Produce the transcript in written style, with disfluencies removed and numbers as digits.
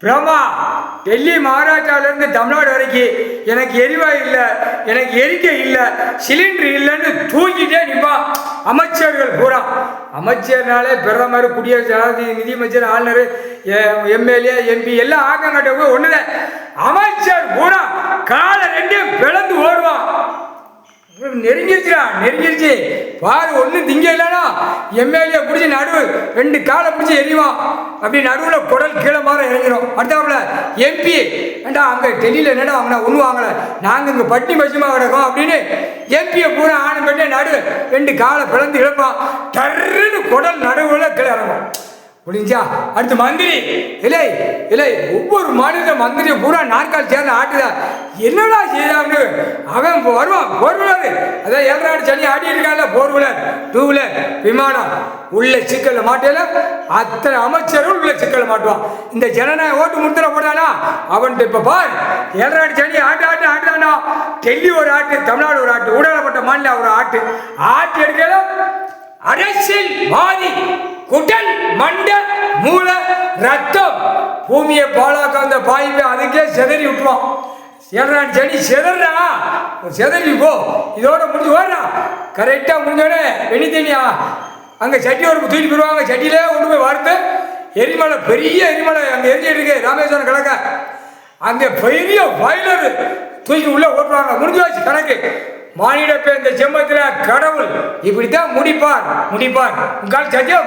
பிரமா டெல்லி மகாராஷ்டிராவிலேருந்து தமிழ்நாடு வரைக்கும் எனக்கு எரிவாயு இல்லை, எனக்கு எரிக்கை இல்லை, சிலிண்டர் இல்லைன்னு தூக்கிட்டே நிற்பான் அமைச்சர்கள் பூரா. அமைச்சர்னாலே பிரதமர், குடியரசு ஜனாதிபதி, நிதியமைச்சர், ஆளுநர், எம்எல்ஏ, எம்பி எல்லாம் ஆக்கங்கட்ட போய் ஒன்றுதான். அமைச்சர் பூரா காலை ரெண்டையும் பிளந்து ஓடுவான். நெருங்கிருச்சு பாரு, ஒன்றும் திங்க இல்லைனா எம்எல்ஏ பிடிச்சி நடுவு ரெண்டு காலை பிடிச்சி எரிவான். அப்படி நடுவில் குடல் கீழே மாற இறங்கிடும். அடுத்தாப்புல எம்பி ஏண்டா அங்கே டெல்லியில் என்னடா வாங்கினா ஒன்று வாங்கலை, நாங்கள் இங்கே பட்டி பட்சமாக கிடக்கோம் அப்படின்னு எம்பியை பூரா ஆணு பண்ணி நடுவு ரெண்டு காலை பிளந்து இழப்பான். டர்ன்னு குடல் நடுவில் கீழே இறங்கும். முடிஞ்சா அடுத்து மந்திரி இல்லை இல்லை, ஒவ்வொரு மாநில மந்திரியை பூரா நாற்கால் சேர்ந்து ஆட்டுதா. என்னடா செய்தான்னு அவன் வருவான். போர் வீலர் அதான் ஏழாடு சனி ஆடி இருக்காங்க. போர் வீலர், டூ வீலர், விமானம் உள்ள சிக்கல்ல மாட்டேல அத்தனை அமைச்சரும் உள்ள சிக்கல்ல மாட்டுவான். இந்த ஜனநாயக ஓட்டு முத்திர போடானா அவன்கிட்ட இப்ப பார், ஏழாடு சனி ஆட்டுதானா. டெல்லி ஒரு ஆட்டு, தமிழ்நாடு ஒரு ஆட்டு, ஊடகப்பட்ட மாநில ஒரு ஆட்டு எடுக்கல. அரசியல்வாதி குடல், மண்ட, மூளை, ரத்தம் பூமியை பாலாக்க அந்த பாய்வை அதுக்கே செதறி விட்டுருவான். ஏழாண்டு சனி செதறா, செதறி போ, இதோட முடிஞ்சு ஓடுறா. கரெக்டாக முடிஞ்சோடனே வெண்ணி தண்ணியா அங்கே சட்டி ஒரு தூக்கி போடுவாங்க. சட்டியிலே கொண்டு போய் வறுத்து எரிமலை, பெரிய எரிமலை அங்கே எரிஞ்சிட்டு இருக்கு ராமேஸ்வரம் கிழக்க. அங்கே பெரிய பாய்லர் தூக்கி உள்ள ஓட்டுவாங்க. முடிஞ்சு வச்சு கணக்கு. மானிட இந்த ஜென்மத்தில் கடவுள் இப்படித்தான் முடிப்பார். உங்கள் சத்தியம்.